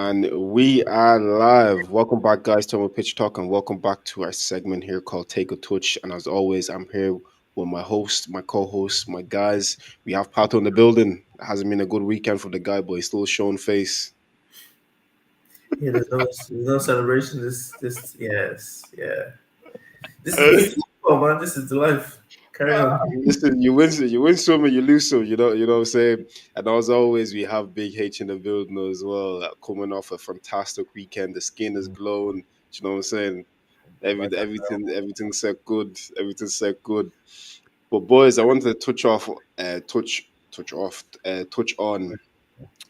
And we are live. Welcome back, guys, to our pitch talk, and welcome back to our segment here called Take a Touch. And as always, I'm here with my host, my co-host, my guys. We have Pato in the building. It hasn't been a good weekend for the guy, but he's still showing face. Yeah, there's no celebration. Yes. This is football, man. This is the life. Carry on. Listen, you win some, and you lose some. You know what I'm saying. And as always, we have Big H in the building as well, coming off a fantastic weekend. The skin is glowing. You know what I'm saying. Everything said good. Everything said good. But boys, I wanted to touch on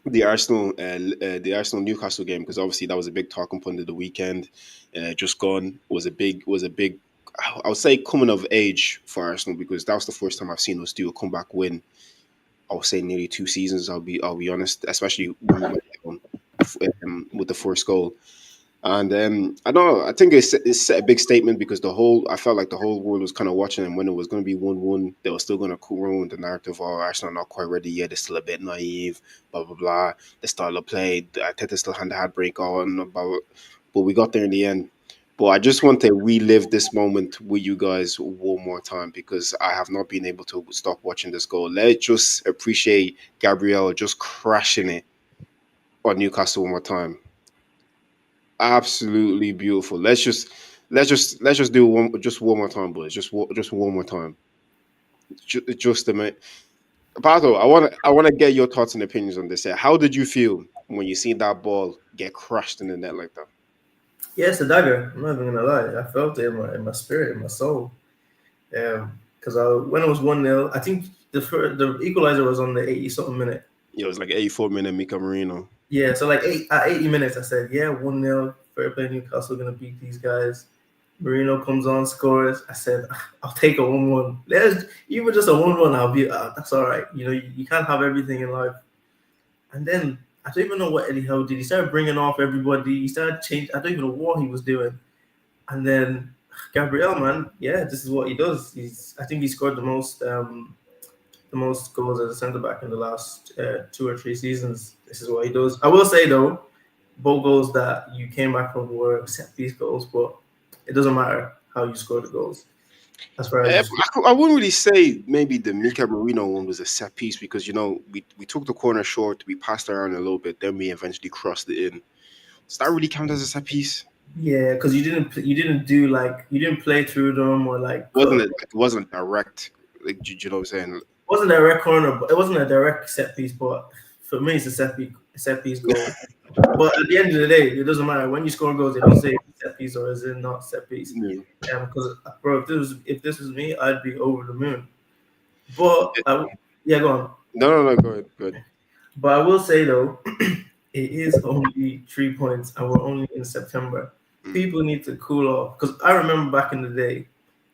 the Arsenal Newcastle game because obviously that was a big talking point of the weekend. Just gone was a big. I would say coming of age for Arsenal because that was the first time I've seen us do a comeback win. I would say nearly 2 seasons. I'll be honest, especially when we went down with the first goal. And I don't know. I think it set a big statement because I felt like the whole world was kind of watching, and when it was going to be 1-1, they were still going to ruin the narrative. Oh, Arsenal are not quite ready yet. They're still a bit naive. Blah blah blah. The style of play. Arteta still had the handbrake on. But we got there in the end. But I just want to relive this moment with you guys one more time because I have not been able to stop watching this goal. Let's just appreciate Gabriel just crashing it on Newcastle one more time. Absolutely beautiful. Let's just do one more time, boys. Just one more time. Just a minute. Pato, I want to get your thoughts and opinions on this. How did you feel when you seen that ball get crushed in the net like that? Yeah, it's a dagger. I'm not even gonna lie. I felt it in my spirit, in my soul. Because when it was 1-0, I think the equalizer was on the 80 something minute. Yeah, it was like 84 minute Mika Marino. Yeah, so like at 80 minutes, I said, yeah, 1-0, fair play, Newcastle gonna beat these guys. Marino comes on, scores. I said, I'll take a 1-1. Even just a 1-1, I'll be, that's all right. You can't have everything in life. And then I don't even know what Eddie Howe did. He started bringing off everybody. He started changing. I don't even know what he was doing. And then Gabriel, man, yeah, this is what he does. I think he scored the most goals as a centre back in the last 2 or 3 seasons. This is what he does. I will say though, both goals that you came back from were set piece goals, but it doesn't matter how you score the goals. As far as I wouldn't really say maybe the Mika Marino one was a set piece because we took the corner short, we passed around a little bit, then we eventually crossed it in. Does that really count as a set piece? yeah, because you didn't play through them or like It wasn't direct. Like, you know what I'm saying? wasn't a direct corner, but it wasn't a direct set piece. But for me, it's a set piece goal. But at the end of the day, it doesn't matter when you score goals. They don't say it's set piece or is it not set piece. Yeah. Because bro, if this was me, I'd be over the moon. But yeah, go on. No. Go ahead. Go ahead. But I will say though, it is only 3 points, and we're only in September. Mm. People need to cool off because I remember back in the day,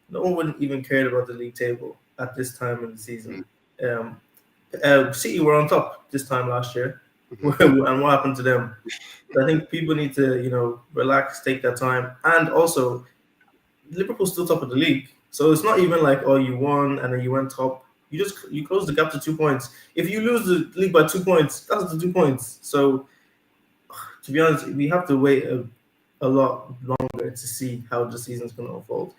no one would even cared about the league table at this time in the season. Um, City were on top this time last year, and what happened to them? So I think people need to, relax, take their time, and also Liverpool's still top of the league, so it's not even like oh you won and then you went top. You close the gap to 2 points. If you lose the league by 2 points, that's the 2 points. So to be honest, we have to wait a lot longer to see how the season's going to unfold.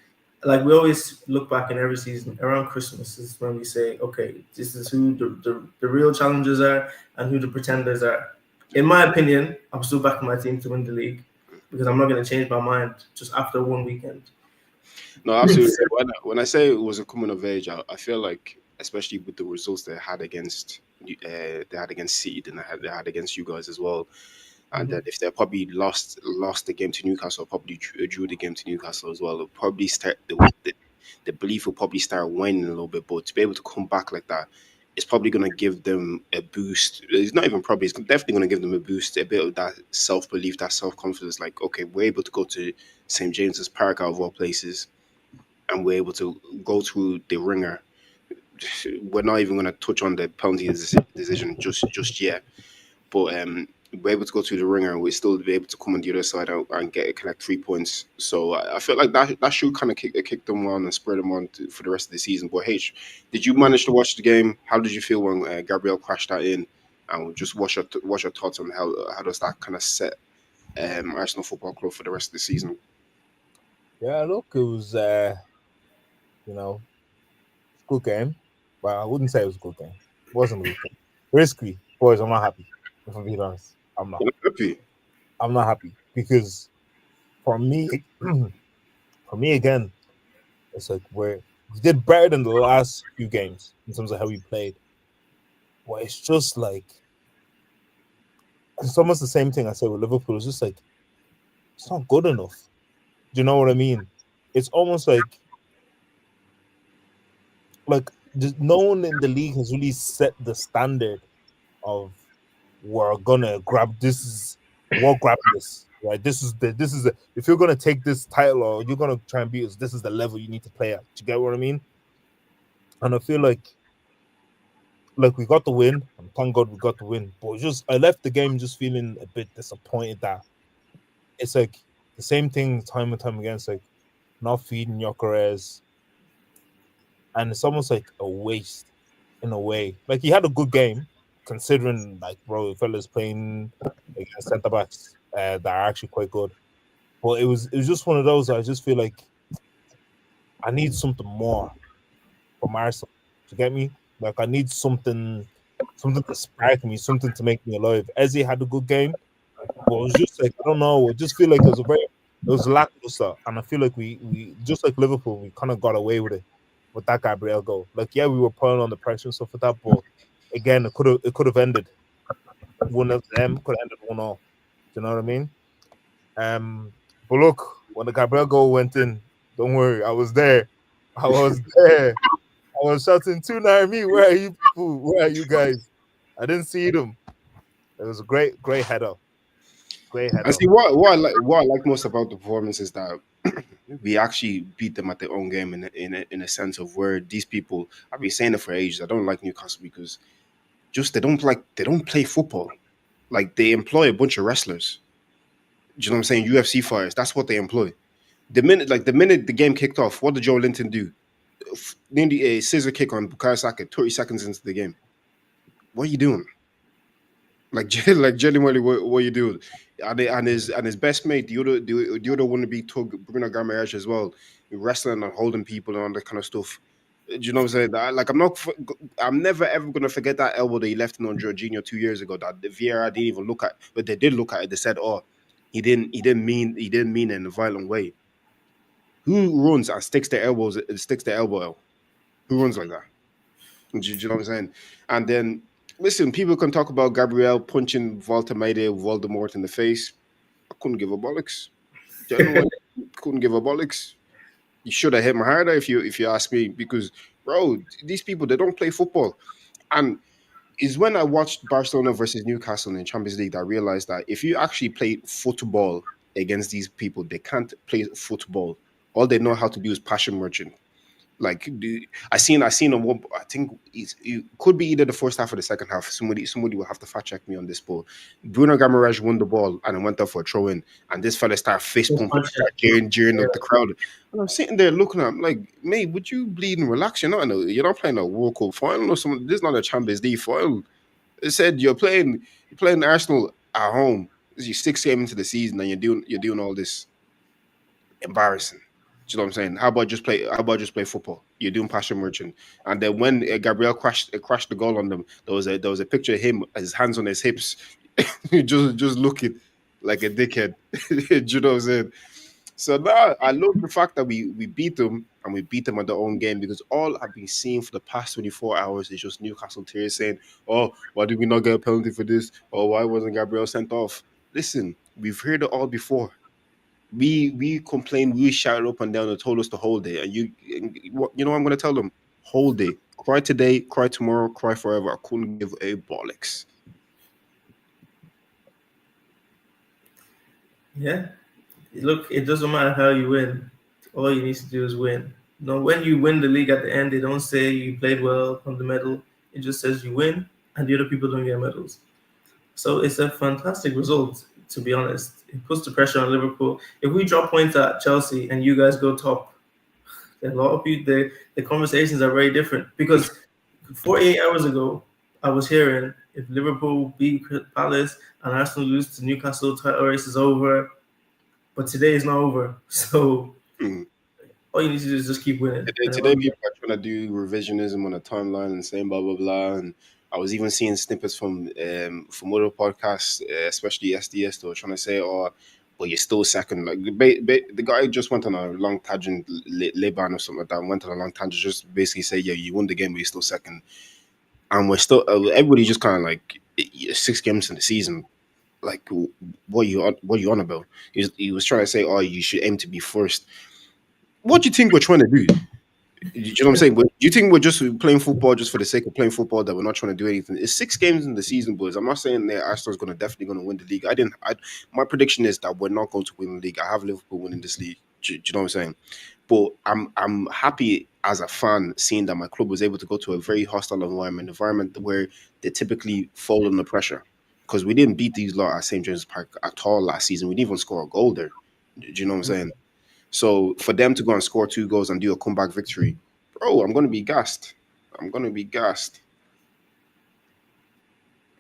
Like we always look back in every season around Christmas is when we say, okay, this is who the real challengers are and who the pretenders are. In my opinion, I'm still backing my team to win the league because I'm not going to change my mind just after one weekend. No, absolutely. When I say it was a coming of age, I feel like, especially with the results they had against City and they had against you guys as well, and Mhm. that if they probably lost the game to Newcastle, probably drew the game to Newcastle as well, it'll probably start the belief will probably start waning a little bit. But to be able to come back like that, it's probably going to give them a boost. It's not even probably; it's definitely going to give them a boost, a bit of that self belief, that self confidence. Like, okay, we're able to go to St James's Park out of all places, and we're able to go through the ringer. We're not even going to touch on the penalty decision just yet, but we're able to go through the ringer and we still be able to come on the other side and get collect 3 points. So I feel like that should kind of kick them on and spread them on for the rest of the season. But H, did you manage to watch the game? How did you feel when Gabriel crashed that in? and just what's your thoughts on how does that kind of set Arsenal Football Club for the rest of the season? Yeah, look, it was you know, good game. But I wouldn't say it was a good game. It wasn't a good game. Risky, boys. I'm not happy. If I'm being honest, I'm not. You're not happy. I'm not happy because for me, for me again, it's like we did better than the last few games in terms of how we played. But it's just like it's almost the same thing I said with Liverpool. It's just like it's not good enough. Do you know what I mean? It's almost like just no one in the league has really set the standard of we're gonna grab this is we're grabbing this right. This is the if you're gonna take this title or you're gonna try and beat us, this is the level you need to play at. Do you get what I mean? And I feel like we got the win, and thank God we got the win. But it's just I left the game just feeling a bit disappointed that it's like the same thing time and time again. It's like not feeding Jokeres, and it's almost like a waste in a way. Like he had a good game, considering like bro, the fellas playing against centre backs that are actually quite good. But it was just one of those. I just feel like I need something more from Arsenal. To get me? Like I need something to spark me, something to make me alive. Eze had a good game, but it was just like I don't know. I just feel like it was lackluster, and I feel like we just like Liverpool, we kind of got away with that Gabriel goal. Like yeah, we were putting on the pressure and stuff like that, but again, it could have ended one of them, could have ended 1-0. Do you know what I mean? But look, when the Gabriel goal went in, don't worry, I was there. I was there. I was shouting, "Tuna me, where are you people? Where are you guys?" I didn't see them. It was a great header. Great I header. see what I like most about the performance is that we actually beat them at their own game in a sense of where these people. I've been saying it for ages. I don't like Newcastle because just they don't play football. Like they employ a bunch of wrestlers. Do you know what I'm saying? UFC fighters. That's what they employ. The minute the game kicked off, what did Joe Linton do? Nearly a scissor kick on Bukayo Saka 30 seconds into the game. What are you doing? Like, like genuinely, what you do? And his best mate, the other one to be Tug Bruno Gamarage as well, wrestling and holding people and all that kind of stuff. Do you know what I'm saying? I'm never ever gonna forget that elbow that he left in on Jorginho 2 years ago. That the VAR didn't even look at, but they did look at it. They said, "Oh, he didn't mean it in a violent way." Who runs and sticks their elbow out? Who runs like that? Do you know what I'm saying? And then, listen, people can talk about Gabriel punching Voldemort in the face. I couldn't give a bollocks. Genuinely, couldn't give a bollocks. You should have hit him harder if you ask me, because bro, these people they don't play football. And is when I watched Barcelona versus Newcastle in Champions League that I realized that if you actually play football against these people, they can't play football. All they know how to do is passion merchant. Like I seen on one. I think it could be either the first half or the second half. Somebody will have to fact check me on this. But Bruno Gamaraj won the ball and it went up for a throw in, and this fella started fist pumping, start jeering at the crowd. And I'm sitting there looking at him like, mate, would you bleed and relax? You're not playing a World Cup final or something. This is not a Champions League final. It said you're playing Arsenal at home. This is your sixth game into the season, and you're doing all this. Embarrassing. Do you know what I'm saying? How about just play football? You're doing passion merchant. And then when Gabriel crashed the goal on them, there was a picture of him, his hands on his hips, just looking like a dickhead. Do you know what I'm saying? So now I love the fact that we beat them, and we beat them at their own game, because all I've been seeing for the past 24 hours is just Newcastle tears saying, "Oh, why did we not get a penalty for this? Or why wasn't Gabriel sent off?" Listen, we've heard it all before. We complained, we shouted up and down and told us to hold it. And what I'm gonna tell them? Hold it. Cry today, cry tomorrow, cry forever. I couldn't give a bollocks. Yeah. Look, it doesn't matter how you win. All you need to do is win. No, when you win the league at the end, they don't say you played well on the medal. It just says you win, and the other people don't get medals. So it's a fantastic result, to be honest. It puts the pressure on Liverpool. If we drop points at Chelsea and you guys go top, a lot of people, the conversations are very different. Because 48 hours ago, I was hearing if Liverpool beat Palace and Arsenal lose to Newcastle, title race is over. But today is not over. So Mm. all you need to do is just keep winning. And Today people are trying to do revisionism on a timeline and saying blah blah blah. And I was even seeing snippets from other podcasts, especially SDS, that were trying to say, "Oh, but you're still second." Like the guy just went on a long tangent, Leban or something like that. Went on a long tangent, just basically say, "Yeah, you won the game, but you're still second." And we're still everybody just kind of like 6 games in the season. Like, what you on about? He was trying to say, "Oh, you should aim to be first." What do you think we're trying to do? You know what I'm saying? Do you think we're just playing football just for the sake of playing football, that we're not trying to do anything? It's 6 games in the season, boys. I'm not saying that Arsenal's definitely going to win the league. My prediction is that we're not going to win the league. I have Liverpool winning this league. Do you know what I'm saying? But I'm happy as a fan seeing that my club was able to go to a very hostile environment where they typically fall under pressure. Because we didn't beat these lot at St. James's Park at all last season. We didn't even score a goal there. Do you know what I'm saying? So for them to go and score 2 goals and do a comeback victory, bro, I'm going to be gassed. I'm going to be gassed.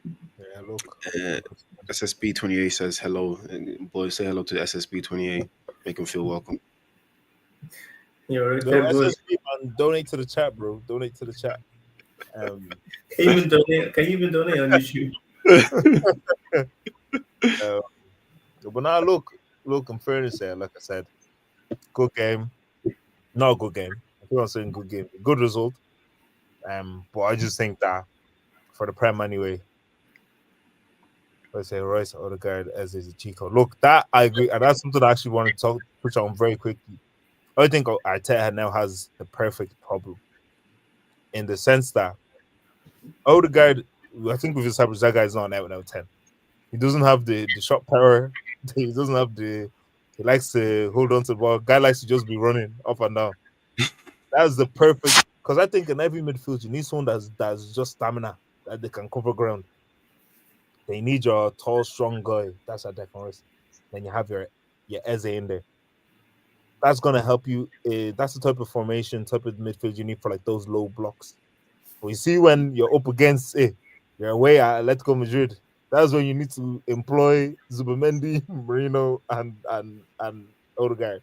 Yeah, look. SSB28 says hello. Boys, say hello to SSB28. Make him feel welcome. You're No, okay, boys. SSB, man, donate to the chat, bro. Donate to the chat. Can you even donate on YouTube? But now look, in fairness there, like I said, good game. Not a good game. I think I'm saying good game. Good result. But I just think that for the Prem anyway, let's say Royce Odegaard as a Chico. Look, that I agree, and that's something I actually want to touch on very quickly. I think Arteta now has the perfect problem in the sense that Odegaard, I think we've established that guy's not an out and out 10. He doesn't have the shot power. He doesn't have the. He likes to hold on to the ball. Guy likes to just be running up and down. That's the perfect, because I think in every midfield you need someone that's just stamina, that they can cover ground. They need your tall, strong guy. That's at Declan Rice. Then you have your Eze in there. That's gonna help you. That's the type of formation, type of midfield you need for like those low blocks. But you see, when you're up against you're away at Atletico Madrid. That's when you need to employ Zubimendi, Marino, and Odegaard.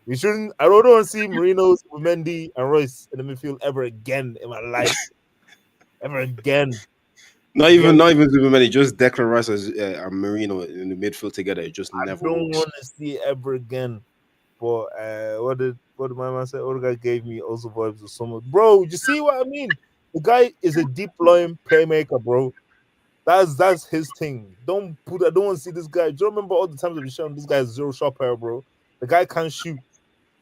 We shouldn't. I don't want to see Marino, Zubimendi, and Royce in the midfield ever again in my life. Ever again. Not even Zubimendi, just Declan Rice and Marino in the midfield together. It just never don't works. want to see it ever again. But what did my man say? Odegaard gave me also vibes of summer. Bro, you see what I mean? The guy is a deep line playmaker, bro. That's his thing. I don't want to see this guy. Do you remember all the times I've been showing this guy is zero shot power, bro? The guy can't shoot.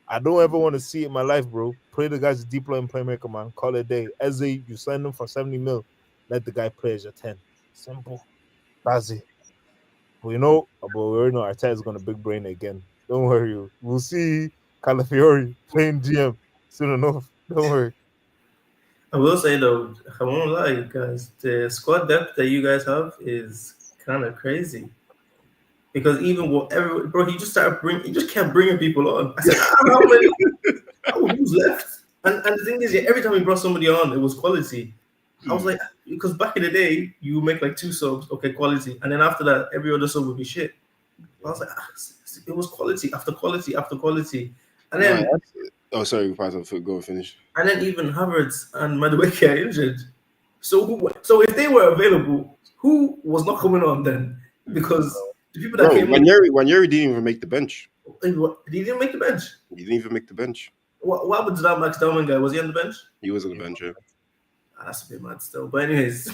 I don't ever want to see it in my life, bro. Play the guy's a deep line playmaker, man. Call it a day. Eze, you signed him for 70 mil. Let the guy play as your 10. Simple. That's it. But we already know Arteta is going to big brain again. Don't worry. We'll see Calafiori playing GM soon enough. Don't worry. I will say though, I won't lie, guys. The squad depth that you guys have is kind of crazy. Because even whatever, bro, he just kept bringing people on. I said, how many? Who's left? And the thing is, every time he brought somebody on, it was quality. I was like, because back in the day, you make like 2 subs, okay, quality, and then after that, every other sub would be shit. I was like, it was quality after quality after quality, and then sorry, go and finish. And then even Havertz and Madueke are injured. So if they were available, who was not coming on then? Because the people that came on, Wanyeri didn't even make the bench. He didn't make the bench. He didn't even make the bench. What happened to that Max Dowman guy? Was he on the bench? He was on the bench, yeah. That's a bit mad still. But anyways,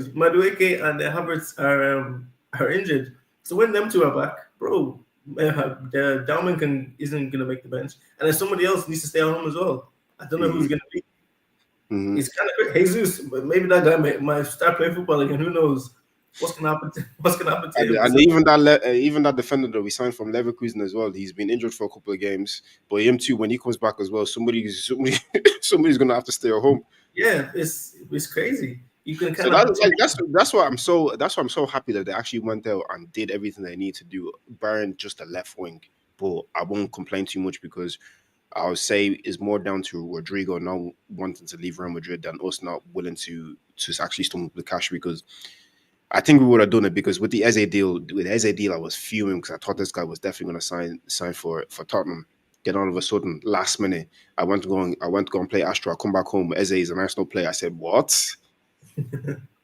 Madueke and Havertz are injured. So when them two are back, bro, the Dowman isn't gonna make the bench, and then somebody else needs to stay at home as well. I don't know who's gonna be. Mm-hmm. It's kind of Jesus, but maybe that guy might start playing football again. Who knows? What's gonna happen to him? And even that defender that we signed from Leverkusen as well, he's been injured for a couple of games. But him too, when he comes back as well, somebody's gonna have to stay at home. Yeah, it's crazy. You can that's why I'm so happy that they actually went out and did everything they need to do, barring just the left wing. But I won't complain too much because I would say is more down to Rodrigo not wanting to leave Real Madrid than us not willing to actually stumble the cash, because I think we would have done it, because with the Eze deal, I was fuming because I thought this guy was definitely going to sign for Tottenham. Then all of a sudden, last minute, I went to go and play Astro. I come back home. Eze is an Arsenal player. I said, what?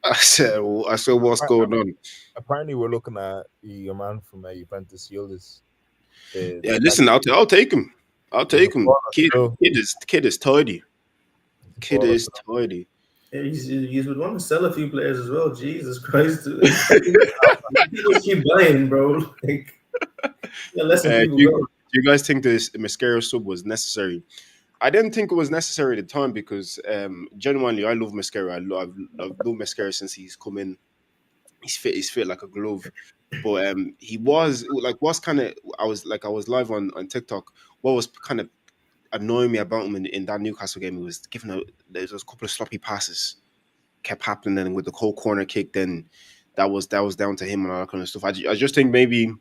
I said, what's going on? Apparently, we're looking at your man from Juventus, Yildiz. Yeah, listen, I'll take him. I'll take him. Kid is tidy. Kid is tidy. Yeah, you would want to sell a few players as well. Jesus Christ. People keep buying, bro. Like, yeah, less than people go. Do you guys think this Mascara sub was necessary? I didn't think it was necessary at the time, because genuinely, I love Mascara. I've loved Mascara since he's come in. He's fit like a glove. But he was kind of, I was live on TikTok. What was kind of annoying me about him in that Newcastle game, he was there's a couple of sloppy passes kept happening, and with the whole corner kick, then that was down to him and all that kind of stuff. I just think maybe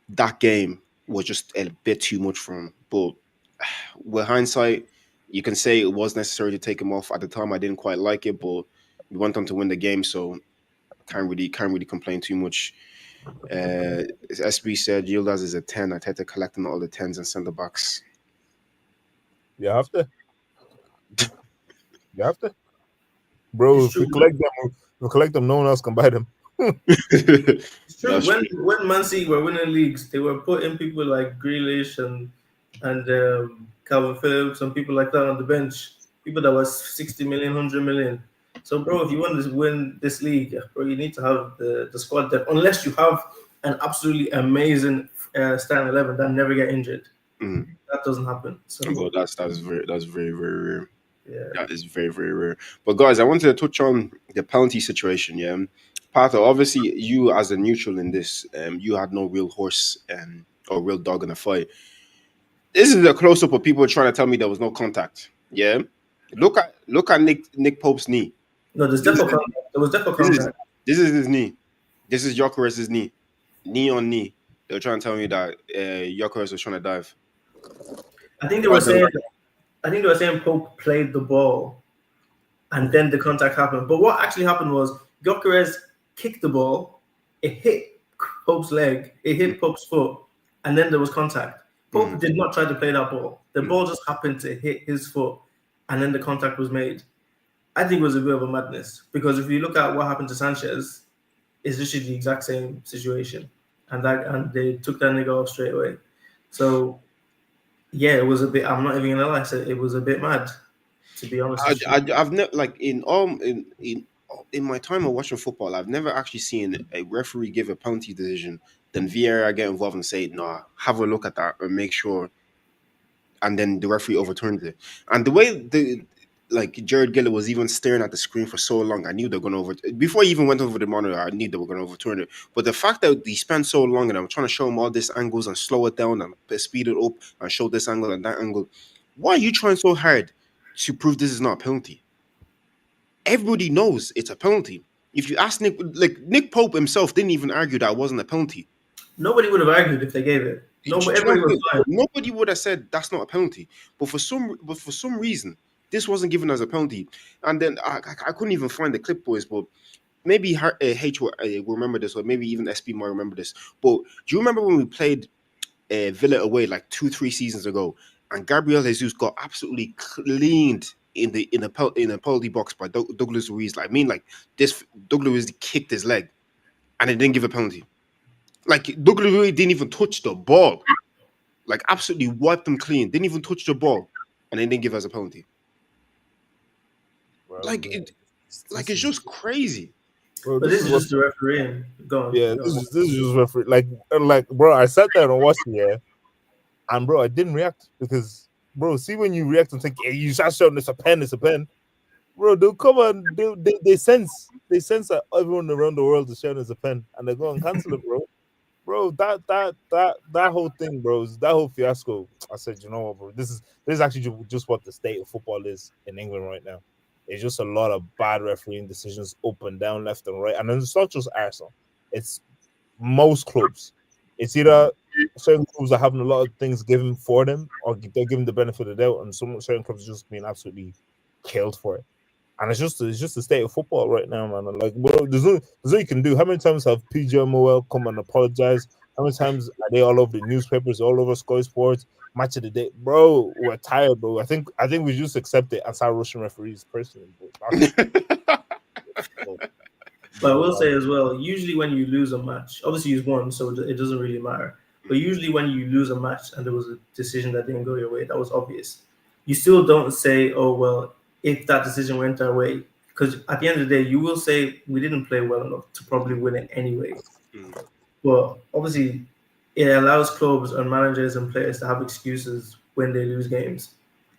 that game was just a bit too much for him. But with hindsight, you can say it was necessary to take him off. At the time, I didn't quite like it, but we went on to win the game, so can't really complain too much. As SB said, Yildiz is a 10. Arteta collecting all the 10s and centre backs. You have to. You have to. Bro, if we collect them, no one else can buy them. It's true. When Man City were winning leagues, they were putting people like Grealish and Calvin Phillips and people like that on the bench. People that was 60 million, 100 million. So, bro, if you want to win this league, bro, you need to have the squad depth. Unless you have an absolutely amazing starting 11 that never get injured. That doesn't happen. So, well, that's very very rare. Yeah, that is very very rare. But guys, I wanted to touch on the penalty situation. Yeah, Pato, obviously you as a neutral in this, you had no real horse or real dog in the fight. This is a close up of people trying to tell me there was no contact. Yeah, look at Nick Pope's knee. No, there's definitely contact. There was definitely contact. This is his knee. This is Gyökeres's knee. Knee on knee. They were trying to tell me that Gyökeres was trying to dive. I think they were saying Pope played the ball, and then the contact happened. But what actually happened was Gyökeres kicked the ball, it hit Pope's leg, it hit Pope's foot, and then there was contact. Pope did not try to play that ball. The ball just happened to hit his foot, and then the contact was made. I think it was a bit of a madness, because if you look at what happened to Sanchez, it's literally the exact same situation, and they took that nigga off straight away. So yeah, it was a bit. I'm not even gonna lie. I said it was a bit mad, to be honest. I've never in my time of watching football, I've never actually seen a referee give a penalty decision, then VAR get involved and say, "No, have a look at that and make sure," and then the referee overturns it. And the way Jared Gillett was even staring at the screen for so long, I knew they were going to before he even went over the monitor, I knew they were going to overturn it. But the fact that he spent so long and I'm trying to show him all these angles and slow it down and speed it up and show this angle and that angle, why are you trying so hard to prove this is not a penalty? Everybody knows it's a penalty. If you ask Nick Pope himself didn't even argue that it wasn't a penalty. Nobody would have argued if they gave it. Nobody would have said that's not a penalty. But for some reason, this wasn't given as a penalty. And then I couldn't even find the clip, boys, but maybe H will remember this, or maybe even SB might remember this. But do you remember when we played Villa away like 2-3 seasons ago, and Gabriel Jesus got absolutely cleaned in a penalty box by Douglas Luiz? This Douglas Luiz kicked his leg, and it didn't give a penalty. Douglas Luiz didn't even touch the ball. Absolutely wiped them clean. Didn't even touch the ball, and they didn't give us a penalty. Bro, it's just crazy. Bro, but this is just the referee. Go on. Yeah, this is just referee. Bro, I sat there and watched it, and bro, I didn't react because, bro, see when you react and think, hey, you start shouting, it's a pen, bro. They'll come on, they sense that everyone around the world is shouting it's a pen, and they go and cancel it, bro. Bro, that whole thing, bro, that whole fiasco. I said, you know what, bro, this is actually just what the state of football is in England right now. It's just a lot of bad refereeing decisions up and down, left and right. And it's not just Arsenal. It's most clubs. It's either certain clubs are having a lot of things given for them, or they're given the benefit of the doubt, and some certain clubs are just being absolutely killed for it. And it's just the state of football right now, man. And like, bro, there's no you can do. How many times have PGMOL come and apologize? How many times are they all over the newspapers, all over Sky Sports, match of the day, bro? We're tired, bro. I think we just accept it and start rushing referees personally, bro. But I will say as well, usually when you lose a match, obviously you've won, so it doesn't really matter. But usually when you lose a match and there was a decision that didn't go your way, that was obvious. You still don't say, oh, well, if that decision went our way, because at the end of the day, you will say we didn't play well enough to probably win it anyway. But obviously, it allows clubs and managers and players to have excuses when they lose games.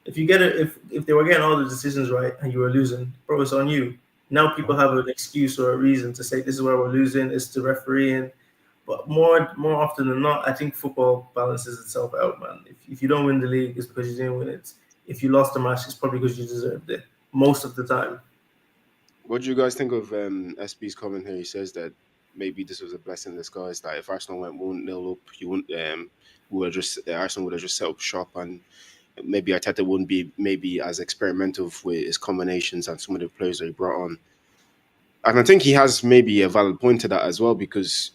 If you get it, if they were getting all the decisions right and you were losing, bro, it's on you. Now people have an excuse or a reason to say this is where we're losing. It's the refereeing. But more often than not, I think football balances itself out, man. If you don't win the league, it's because you didn't win it. If you lost the match, it's probably because you deserved it. Most of the time. What do you guys think of SB's comment here? He says that maybe this was a blessing in disguise. That if Arsenal went 1-0 up, you wouldn't. Arsenal would have just set up shop, and maybe Arteta wouldn't be maybe as experimental with his combinations and some of the players that he brought on. And I think he has maybe a valid point to that as well, because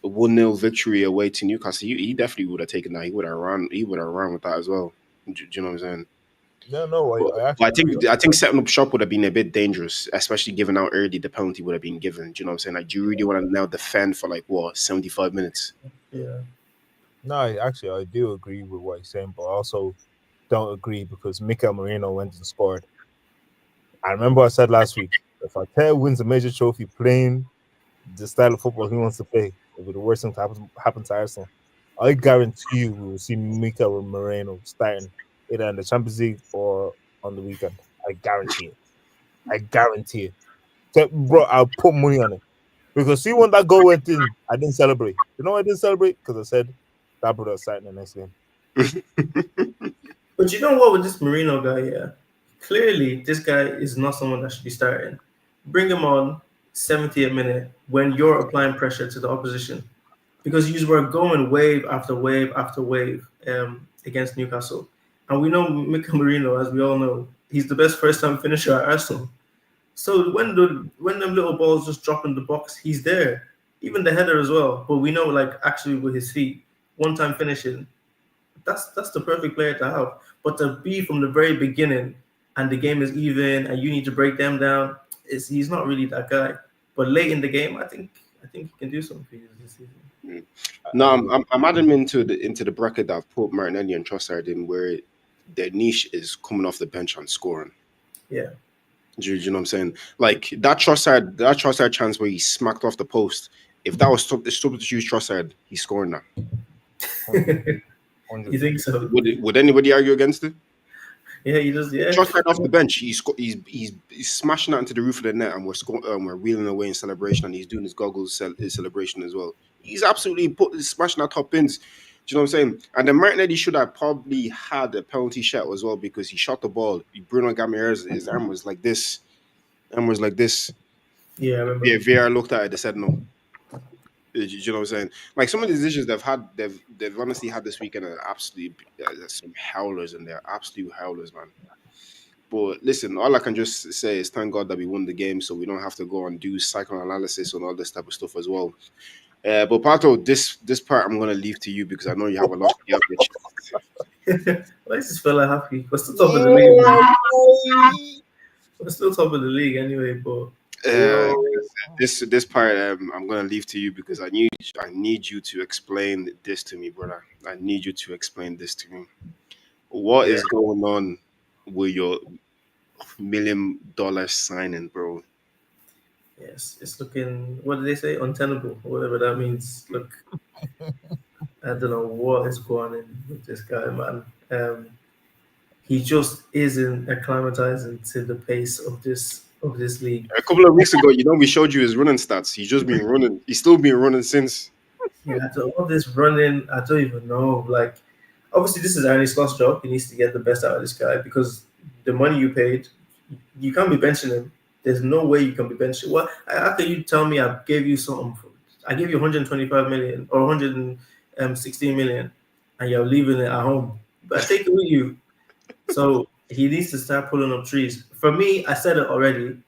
a 1-0 victory away to Newcastle, he definitely would have taken that. He would have run with that as well. Do you know what I'm saying? Yeah, no, I think setting up shop would have been a bit dangerous, especially given how early the penalty would have been given. Do you know what I'm saying? Like, do you really want to now defend for 75 minutes? Yeah. No, I do agree with what he's saying, but I also don't agree because Mikel Merino went and scored. I remember I said last week, if Arteta wins a major trophy playing the style of football he wants to play, it'll be the worst thing to happen to Arsenal. I guarantee you we will see Mikel Merino starting either in the Champions League or on the weekend. I guarantee it. So, bro, I'll put money on it. Because see, when that goal went in, I didn't celebrate. You know why I didn't celebrate? Because I said that brother starting the next game. But you know what, with this Merino guy, yeah, clearly this guy is not someone that should be starting. Bring him on 70th minute when you're applying pressure to the opposition, because you were going wave after wave after wave against Newcastle, and we know Mikel Merino, as we all know, he's the best first-time finisher at Arsenal. So when them little balls just drop in the box, he's there. Even the header as well. But we know, actually with his feet, one-time finishing, that's the perfect player to have. But to be from the very beginning and the game is even and you need to break them down, he's not really that guy. But late in the game, I think he can do something for you this season. No, I'm adding him into the bracket that I've put Martinelli and Trossard in, where their niche is coming off the bench and scoring. Yeah. Do you know what I'm saying? Like that Trossard chance where he smacked off the post. If that was the substitute Trossard, he's scoring now. You think so? Would anybody argue against it? Yeah, he does. Yeah. Trossard off the bench, he's smashing that into the roof of the net, and we're wheeling away in celebration, and he's doing his goggles his celebration as well. He's absolutely smashing that top bins. Do you know what I'm saying? And then Martinelli should have probably had a penalty shot as well, because he shot the ball. Bruno Gamier's his arm was like this. Yeah, I remember. Yeah, VR looked at it. They said no. Do you know what I'm saying? Like, some of the decisions they've honestly had this weekend are absolutely some howlers, and they're absolute howlers, man. But listen, all I can just say is thank God that we won the game, so we don't have to go and do psychoanalysis and all this type of stuff as well. But Pato, this part I'm gonna leave to you because I know you have a lot to get with. Why is this fella happy? We're still top of the league. We're still top of the league anyway, but this part I'm gonna leave to you because I need you to explain this to me, brother. I need you to explain this to me. What is going on with your $1 million signing, bro? Yes, it's looking, what did they say? Untenable, or whatever that means. Look, I don't know what is going on with this guy, man. He just isn't acclimatizing to the pace of this league. A couple of weeks ago, we showed you his running stats. He's just been running. He's still been running since. Yeah, all this running, I don't even know. Like, obviously, this is Arne Slott's job. He needs to get the best out of this guy because the money you paid, you can't be benching him. There's no way you can be benching. What after you tell me I gave you something? I gave you 125 million or 100 16 million, and you're leaving it at home. But take it with you. So he needs to start pulling up trees. For me, I said it already.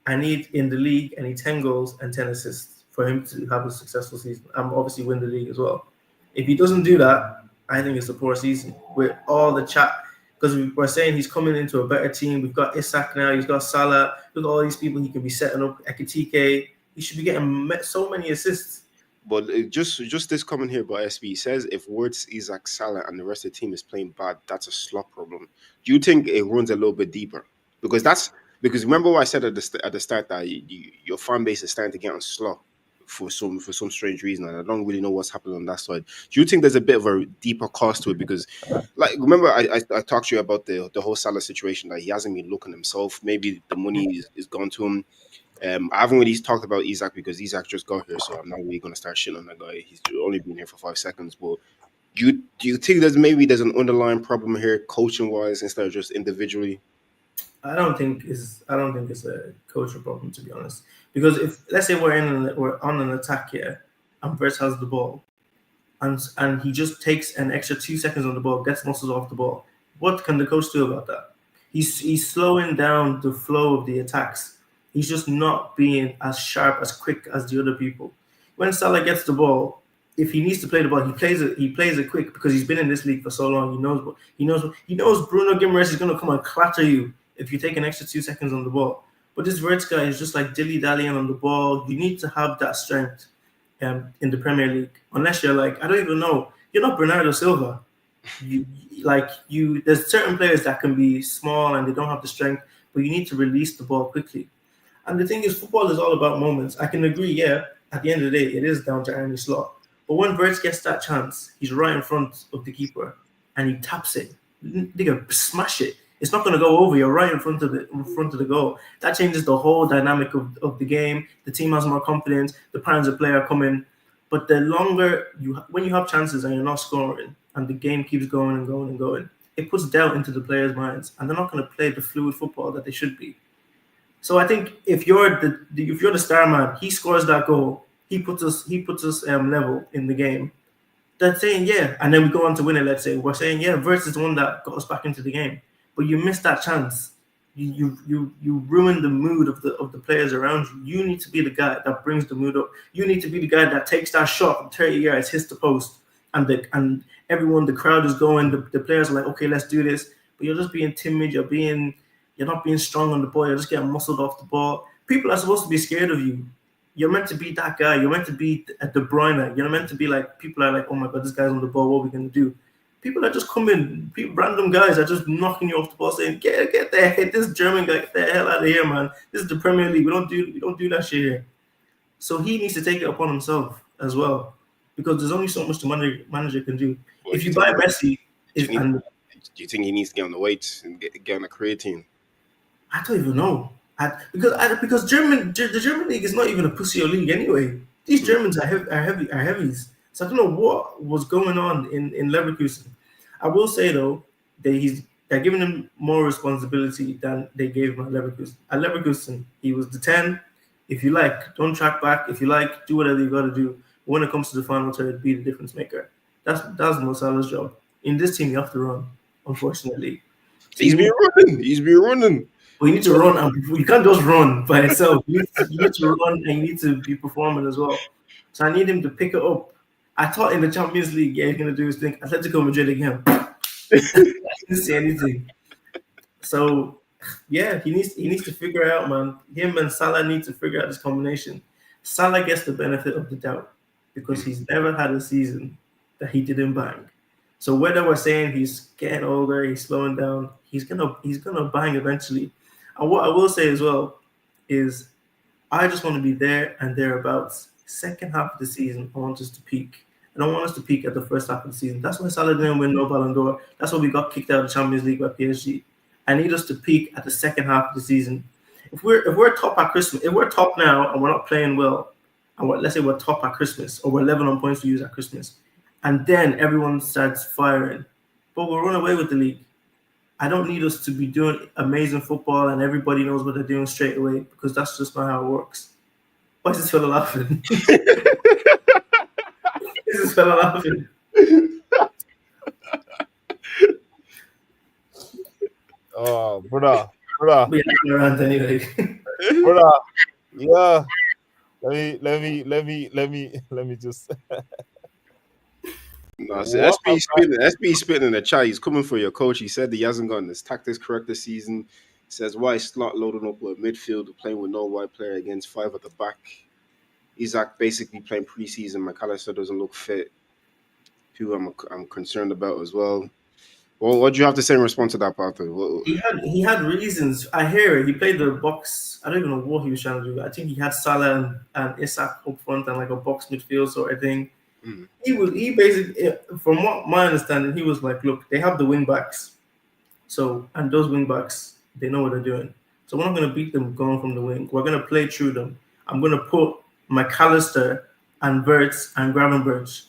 I need in the league, I need 10 goals and 10 assists for him to have a successful season. I'm obviously win the league as well. If he doesn't do that, I think it's a poor season. With all the chat, because we're saying he's coming into a better team. We've got Isak now. He's got Salah. Look at all these people he can be setting up. Ekitike. He should be getting so many assists. But just this comment here by SB says if Wirtz, Isak, Salah, and the rest of the team is playing bad, that's a slot problem. Do you think it runs a little bit deeper? Because remember what I said at the start that your fan base is starting to get on slot for some strange reason, and I don't really know what's happening on that side. Do you think there's a bit of a deeper cause to it? Because, like, remember I talked to you about the whole Salah situation, that he hasn't been looking himself. Maybe the money is gone to him. I haven't really talked about Isak because Isak just got here, so I'm not really going to start shitting on that guy. He's only been here for 5 seconds. But do you think there's an underlying problem here, coaching wise, instead of just individually? I don't think it's a coaching problem, to be honest. Because if let's say we're on an attack here, and Wirtz has the ball, and he just takes an extra 2 seconds on the ball, gets muscles off the ball, what can the coach do about that? He's slowing down the flow of the attacks. He's just not being as sharp, as quick as the other people. When Salah gets the ball, if he needs to play the ball, he plays it quick because he's been in this league for so long. He knows Bruno Guimaraes is going to come and clatter you if you take an extra 2 seconds on the ball. But this Wirtz guy is just like dilly-dallying on the ball. You need to have that strength in the Premier League. Unless you're like, I don't even know, you're not Bernardo Silva. There's certain players that can be small and they don't have the strength, but you need to release the ball quickly. And the thing is, football is all about moments. I can agree, yeah, at the end of the day, it is down to Arne Slot. But when Wirtz gets that chance, he's right in front of the keeper and he taps it. They can smash it. It's not going to go over. You're right in front of the goal. That changes the whole dynamic of the game. The team has more confidence. The patterns of play are coming. But the longer when you have chances and you're not scoring and the game keeps going and going and going, it puts doubt into the players' minds and they're not going to play the fluid football that they should be. So I think if you're the star man, he scores that goal. He puts us level in the game. That's saying yeah, and then we go on to win it. Let's say we're saying yeah, Wirtz is the one that got us back into the game, but you missed that chance. You ruined the mood of the players around you. You need to be the guy that brings the mood up. You need to be the guy that takes that shot from 30 yards, hits the post, and the crowd is going. The players are like, okay, let's do this. But you're just being timid. You're not being strong on the ball. You're just getting muscled off the ball. People are supposed to be scared of you. You're meant to be that guy. You're meant to be at De Bruyne. You're meant to be like, people are like, oh my God, this guy's on the ball. What are we going to do? People are just coming. Random guys are just knocking you off the ball saying, get the heck, this German guy, get the hell out of here, man. This is the Premier League. We don't do that shit here. So he needs to take it upon himself as well because there's only so much the manager can do. Well, if you buy Messi... Do you think he needs to get on the weights and get on the creatine? I don't even know. Because the German league is not even a pussy league anyway. These Germans are heavies. So I don't know what was going on in Leverkusen. I will say though, they're giving him more responsibility than they gave him at Leverkusen. At Leverkusen, he was the 10. If you like, don't track back. If you like, do whatever you got to do. But when it comes to the final third, be the difference maker. That's Mo Salah's job. In this team, you have to run. Unfortunately, he's been running. Well, you need to run, and you can't just run by itself. You need to run, and you need to be performing as well. So I need him to pick it up. I thought in the Champions League, yeah, he's gonna do his thing. Atletico Madrid again. I didn't see anything. So yeah, he needs to figure it out, man. Him and Salah need to figure out this combination. Salah gets the benefit of the doubt because he's never had a season that he didn't bang. So whether we're saying he's getting older, he's slowing down, he's gonna bang eventually. And what I will say as well is I just want to be there and thereabouts. Second half of the season, I want us to peak. I don't want us to peak at the first half of the season. That's why Salah didn't win no Ballon d'Or. That's why we got kicked out of the Champions League by PSG. I need us to peak at the second half of the season. If we're top at Christmas, if we're top now and we're not playing well, and let's say we're top at Christmas or we're 11 on points to use at Christmas, and then everyone starts firing, but we'll run away with the league. I don't need us to be doing amazing football and everybody knows what they're doing straight away because that's just not how it works. Why is this fella laughing? Is this fella laughing? Oh, But yeah, around anyway. brother. Yeah. Let me just. No, so What? SB spitting in the chat. He's coming for your coach. He said he hasn't gotten his tactics correct this season. Says why is Slot loading up with midfield, playing with no wide player against five at the back. Isaac basically playing preseason. McAllister doesn't look fit. Who I'm concerned about as well. Well, what do you have to say in response to that, Arthur? He had reasons. I hear it. He played the box. I don't even know what he was trying to do. I think he had Salah and Isak up front and like a box midfield sort of thing. Mm. He basically, from what my understanding, he was like, look, they have the wing backs, and those wing backs they know what they're doing. So we're not going to beat them going from the wing. We're going to play through them. I'm going to put McAllister and Wirtz and Gravenberch.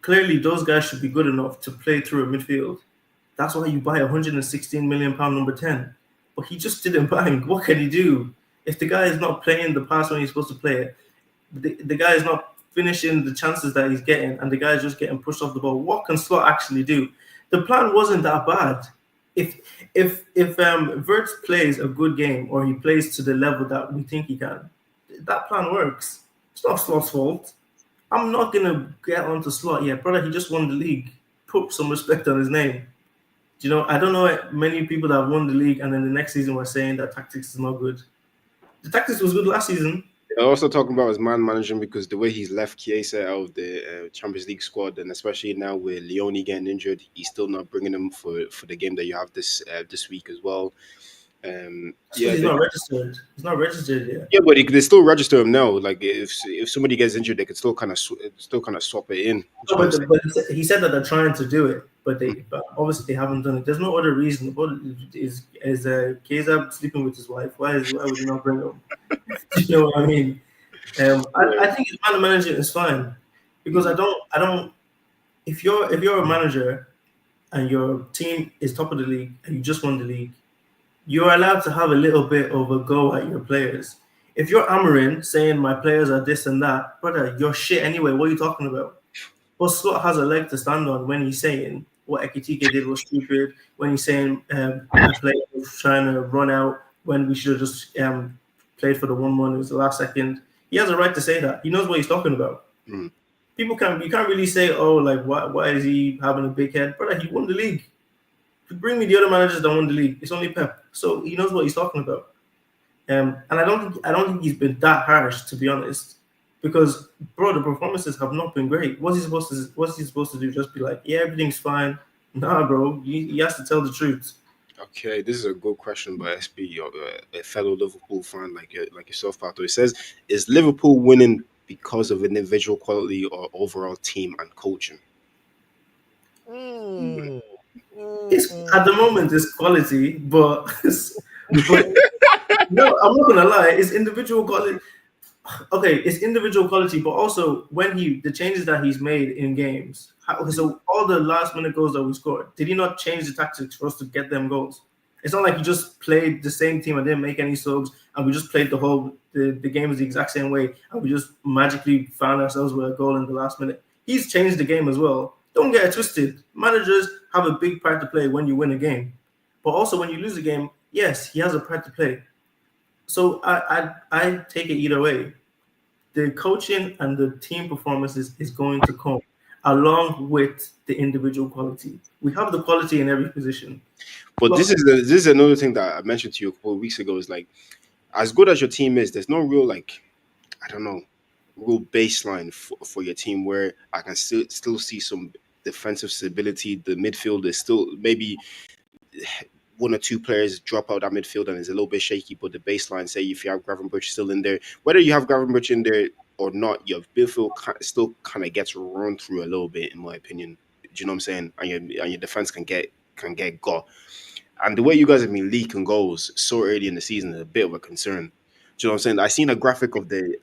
Clearly, those guys should be good enough to play through a midfield. That's why you buy a £116 million number 10. But he just didn't buy him. What can he do? If the guy is not playing the pass when he's supposed to play it, the guy is not finishing the chances that he's getting, and the guy is just getting pushed off the ball, what can Slot actually do? The plan wasn't that bad. If Wirtz plays a good game or he plays to the level that we think he can, that plan works. It's not Slot's fault. I'm not gonna get onto Slot yet, brother. He just won the league. Put some respect on his name. I don't know many people that have won the league and then the next season were saying that tactics is not good. The tactics was good last season. They're also talking about his man management because the way he's left Chiesa out of the Champions League squad, and especially now with Leone getting injured, he's still not bringing him for the game that you have this week as well. He's not registered. He's not registered yet. Yeah, but they still register him now. Like if somebody gets injured, they could still kind of swap it in. No, but he said that they're trying to do it, but obviously they haven't done it. There's no other reason. What is Chiesa sleeping with his wife? Why would you not bring him? You know what I mean? I think his man management is fine because I don't. If you're a manager and your team is top of the league and you just won the league, you're allowed to have a little bit of a go at your players. If you're Amarin saying my players are this and that, brother, you're shit anyway. What are you talking about? But Scott has a leg to stand on when he's saying what Ekitike did was stupid, when he's saying the player was trying to run out when we should have just played for the 1-1. It was the last second. He has a right to say that. He knows what he's talking about. Mm. You can't really say, oh, like why is he having a big head? Brother, he won the league. Bring me the other managers that won the league. It's only Pep, so he knows what he's talking about. And I don't think he's been that harsh, to be honest, because bro, the performances have not been great. What's he supposed to do? Just be like, yeah, everything's fine? Nah, bro, he has to tell the truth. Okay, this is a good question by SB, a fellow Liverpool fan like yourself, Pato. It says, is Liverpool winning because of individual quality or overall team and coaching? At the moment, it's quality, but no, I'm not gonna lie. It's individual quality. Okay, it's individual quality, but also when the changes that he's made in games. So all the last minute goals that we scored, did he not change the tactics for us to get them goals? It's not like he just played the same team and didn't make any subs, and we just played the game was the exact same way, and we just magically found ourselves with a goal in the last minute. He's changed the game as well. Don't get it twisted. Managers have a big part to play when you win a game, but also when you lose a game, yes, he has a part to play. So I take it either way. The coaching and the team performances is going to come along with the individual quality. We have the quality in every position. But this is another thing that I mentioned to you a couple of weeks ago. Is like, as good as your team is, there's no real real baseline for your team where I can still see some defensive stability. The midfield is still maybe one or two players drop out that midfield and it's a little bit shaky, but the baseline, say if you have Gravenberch still in there, whether you have Gravenberch in there or not, your midfield still kind of gets run through a little bit, in my opinion. Do you know what I'm saying? And your defense can get got. And the way you guys have been leaking goals so early in the season is a bit of a concern. Do you know what I'm saying? I seen a graphic of the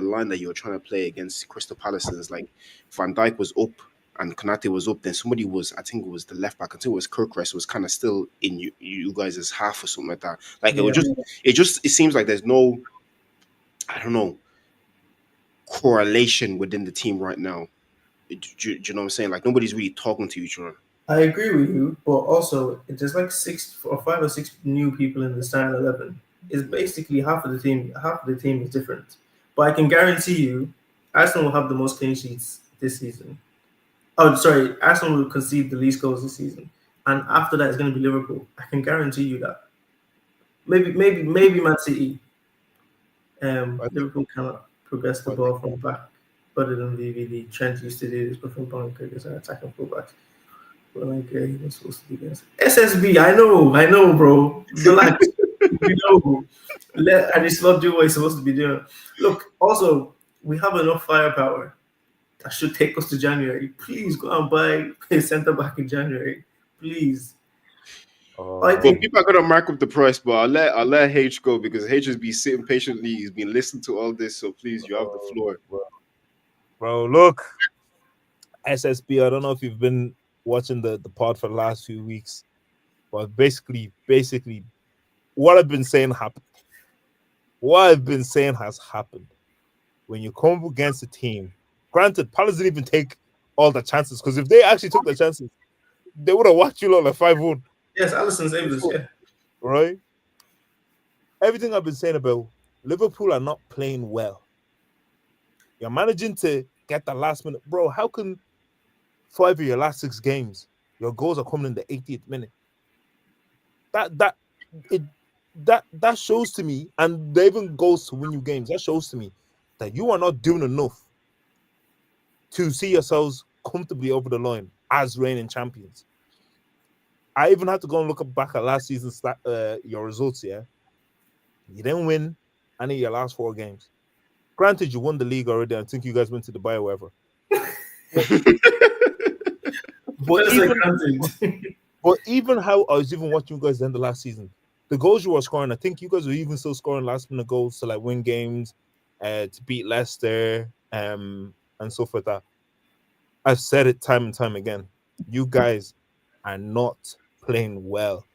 line that you were trying to play against Crystal Palace, and it's like Van Dijk was up and Konate was up. Then somebody was, I think it was the left back, I think it was Kirkrest, was kind of still in you guys' half or something like that. Like it seems like there's no, I don't know, correlation within the team right now. Do you know what I'm saying? Like nobody's really talking to each other. I agree with you, but also there's like 5 or 6 new people in the starting 11. It's basically half of the team. Half of the team is different. But I can guarantee you, Arsenal will have the most clean sheets this season. Oh, sorry, Arsenal will concede the least goals this season, and after that, it's going to be Liverpool. I can guarantee you that. Maybe Man City. I think, Liverpool cannot progress the I ball think, from the back better than VVD. Trent used to do this before Bonnie as an attacking fullback. But like, he was supposed to do this. SSB, I know, bro. Relax. You know, let Adislot do what he's supposed to be doing. Look, also, we have enough firepower that should take us to January. Please go and buy a centre back in January. Please. I uh, Well, think people are gonna mark up the price, but I'll let H go because H has been sitting patiently. He's been listening to all this, so please, you have the floor. bro, look, SSB. I don't know if you've been watching the pod for the last few weeks, but basically, what I've been saying happened. What I've been saying has happened. When you come against a team, granted, Palace didn't even take all the chances because if they actually took the chances, they would have watched you lot like 5-1, yes, Alisson saved us, yeah. right? Everything I've been saying about Liverpool are not playing well. You're managing to get the last minute, bro. How can 5 of your last 6 games your goals are coming in the 80th minute? That it that shows to me, and they even goes to win you games. That shows to me that you are not doing enough to see yourselves comfortably over the line as reigning champions. I even had to go and look back at last season's your results. Yeah, you didn't win any of your last 4 games. Granted, you won the league already. I think you guys went to Dubai or whatever. But That's like even granted. but even how I was even watching you guys end the last season, the goals you were scoring, I think you guys were even still scoring last minute goals to like win games, to beat Leicester, and stuff like that. I've said it time and time again. You guys are not playing well.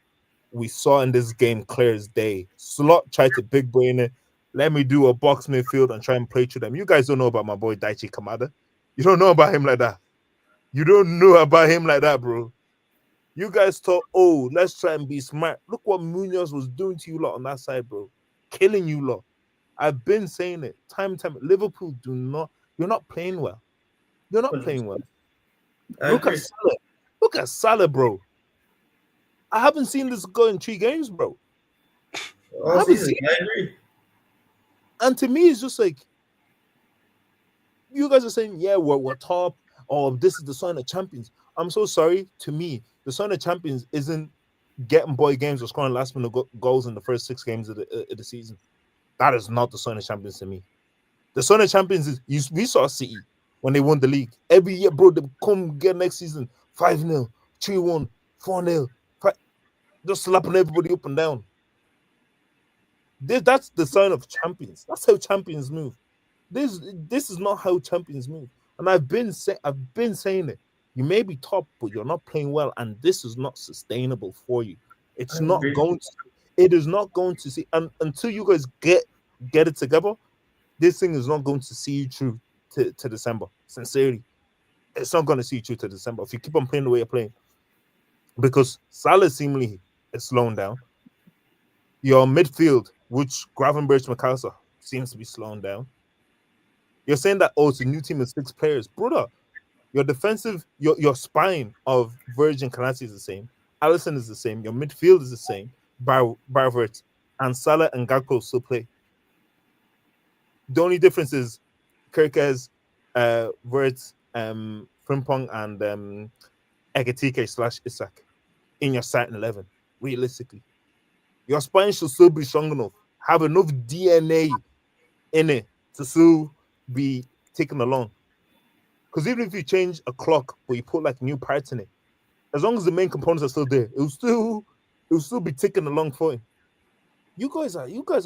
We saw in this game clear as day. Slot tried to big brain it. Let me do a box midfield and try and play through them. You guys don't know about my boy Daichi Kamada. You don't know about him like that. You don't know about him like that, bro. You guys thought, oh, let's try and be smart. Look what Munoz was doing to you lot on that side, bro. Killing you lot. I've been saying it time and time. Liverpool you're not playing well. You're not playing well. I Look agree. at Salah. Look at Salah, bro. I haven't seen this go in 3 games, bro. I All haven't season, seen it. I agree. And to me, it's just like, you guys are saying, yeah, we're top. Oh, this is the sign of champions. I'm so sorry. To me, the sign of champions isn't getting boy games or scoring last minute goals in the first 6 games of the season. That is not the sign of champions to me. The sign of champions is we saw City when they won the league. Every year, bro, they come get next season 5-0, 3-1, 4-0, just slapping everybody up and down. That's the sign of champions. That's how champions move. This is not how champions move. And I've been saying it. You may be top, but you're not playing well, and this is not sustainable for you. I It's not agree. going to. It is not going to see. And until you guys get it together, this thing is not going to see you through to December. Sincerely, it's not going to see you through to December if you keep on playing the way you're playing. Because Salah seemingly is slowing down. Your midfield, which Gravenberch McAllister seems to be slowing down. You're saying that, oh, it's a new team of 6 players. Brother, your defensive, your spine of Virgin Kanati is the same. Allison is the same. Your midfield is the same. Barvert and Salah and Gakpo still play. The only difference is Kirkez, Wirtz, Frimpong, and Ekatike / Isak in your starting 11. Realistically, your spine should still be strong enough, have enough DNA in it to still be taken along. Because even if you change a clock but you put like new parts in it, as long as the main components are still there, it'll still be ticking along for you. You guys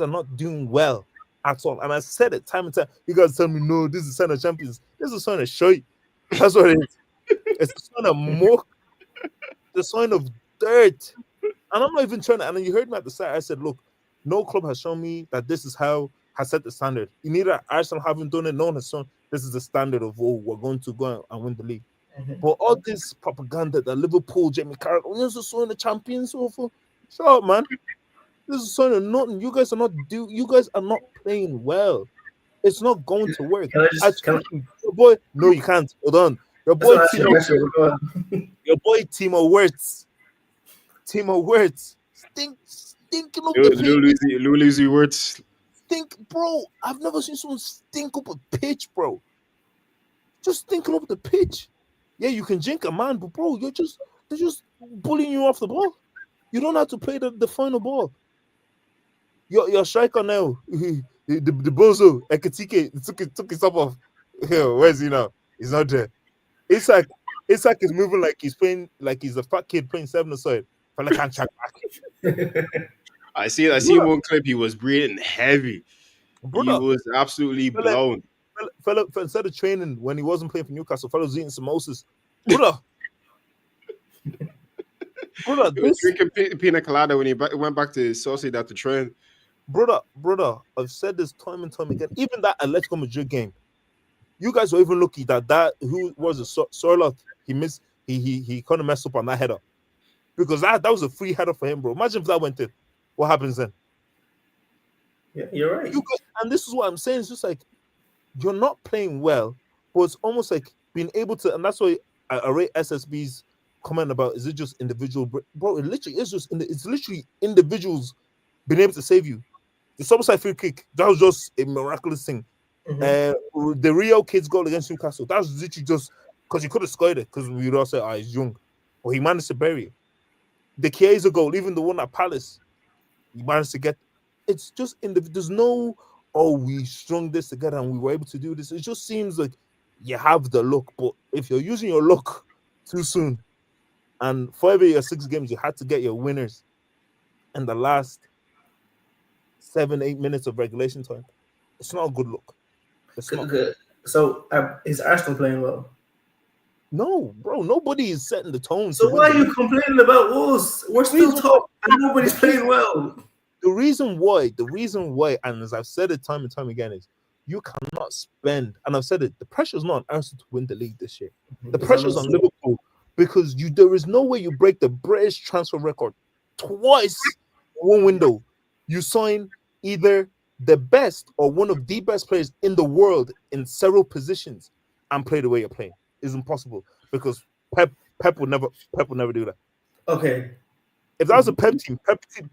are not doing well at all. And I said it time and time. You guys tell me, no, this is a sign of champions. This is a sign of shite. That's what it is. It's a sign of muck, the sign of dirt. And I'm not even trying to. And then you heard me at the start. I said, look, no club has shown me that this is how has set the standard. Neither Arsenal haven't done it. No one has shown this is the standard of, oh, we're going to go and win the league. But all this propaganda that Liverpool, Jamie Carragher, this is so in the Champions, so for shut up, man. This is so nothing. You guys are not playing well. It's not going to work. Can I just can Your boy, no, you can't. Hold on. Your that's boy what I asked you a question. Go on. Your boy Timo Wirtz, stinking up the pitch. Lucy Wirtz. Bro. I've never seen someone stink up a pitch, bro. Just stinking up the pitch. Yeah, you can jink a man, but bro, they're just bullying you off the ball. You don't have to play the final ball. Your striker now, the bozo Ekatike took his top off. Where's he now? He's not there. It's like he's moving like he's playing like he's a fat kid playing 7-a-side. Fella can't track back. I see one clip. He was breathing heavy. Brother, he was absolutely blown. Fella, instead of training when he wasn't playing for Newcastle, fella was eating samosas. Brother, He was drinking pina colada when he went back to Sociedad to train. Brother, I've said this time and time again. Even that Atletico Madrid game, you guys were even lucky that who was a Sorloth, he missed. He kind of messed up on that header because that was a free header for him, bro. Imagine if that went in, what happens then? Yeah, you're right. And this is what I'm saying. It's just like you're not playing well, but it's almost like being able to, and that's why I rate SSB's comment about is it just individual, bro? It literally is just it's literally individuals being able to save you. The side free kick, that was just a miraculous thing. The Rio kid's goal against Newcastle, that was literally just because he could have scored it because we'd all say, he's young, but he managed to bury it. The Chiesa goal, even the one at Palace, he managed to get. It's just there's no, we strung this together and we were able to do this. It just seems like you have the luck, but if you're using your luck too soon, and 5 of your 6 games, you had to get your winners in the last 7-8 minutes of regulation time. It's not a good look. It's not good. So is Arsenal playing well? No, bro. Nobody is setting the tone. So why are you complaining about us? We're still top and nobody's playing well. The reason why, and as I've said it time and time again, is you cannot spend, and I've said it, the pressure's not on Arsenal to win the league this year. The pressure's on Liverpool because there is no way you break the British transfer record twice in one window. You sign either the best or one of the best players in the world in several positions and play the way you're playing. It's impossible because Pep would never do that. Okay. If that was a Pep team,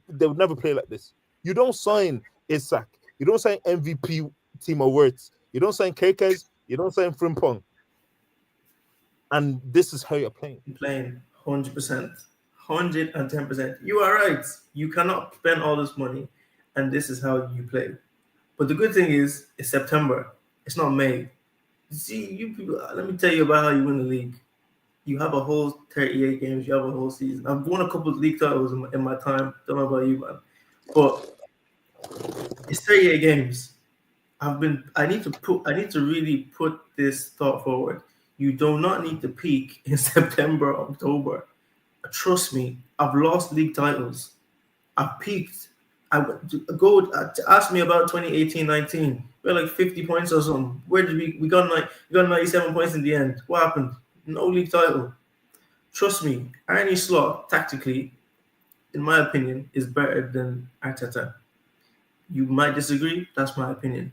they would never play like this. You don't sign Isak. You don't sign MVP Timo Wirtz. You don't sign Kerkez. You don't sign Frimpong. And this is how you're playing. Playing 100%. 110%. You are right. You cannot spend all this money, and this is how you play. But the good thing is, it's September. It's not May. See, you people, let me tell you about how you win the league. You have a whole 38 games. You have a whole season. I've won a couple of league titles in my time. Don't know about you, man. But it's 38 games. I need to really put this thought forward. You do not need to peak in September, October. Trust me, I've lost league titles. I've peaked. Ask me about 2018-19. We had like 50 points or something. Where did we got 97 points in the end? What happened? No league title. Trust me, Arne Slot tactically, in my opinion, is better than Arteta. You might disagree. That's my opinion.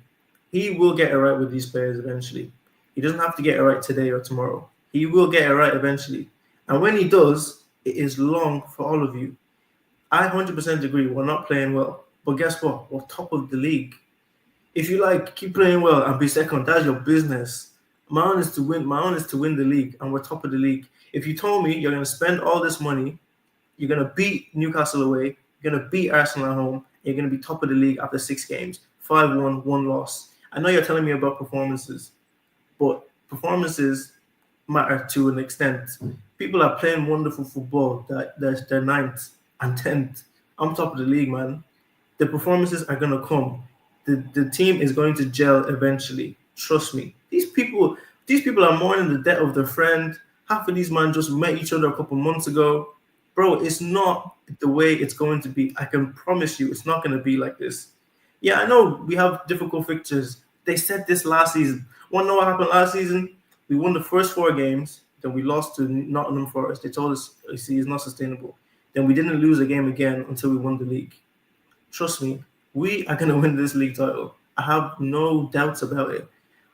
He will get it right with these players eventually. He doesn't have to get it right today or tomorrow. He will get it right eventually. And when he does, it is long for all of you. I 100% agree. We're not playing well. But guess what? We're top of the league. If you keep playing well and be second, that's your business. My own is to win. My own is to win the league, and we're top of the league. If you told me you're going to spend all this money, you're going to beat Newcastle away, you're going to beat Arsenal at home, and you're going to be top of the league after 6 games, 5-1, 1 loss. I know you're telling me about performances, but performances matter to an extent. People are playing wonderful football that they're 9th and 10th. I'm top of the league, man. The performances are going to come. The team is going to gel eventually. Trust me. These people are mourning the death of their friend. Half of these men just met each other a couple months ago. Bro, it's not the way it's going to be. I can promise you it's not going to be like this. Yeah, I know we have difficult fixtures. They said this last season. Want to know what happened last season? We won the first 4 games. Then we lost to Nottingham Forest. They told us, see, it's not sustainable. Then we didn't lose a game again until we won the league. Trust me, we are going to win this league title. I have no doubts about it.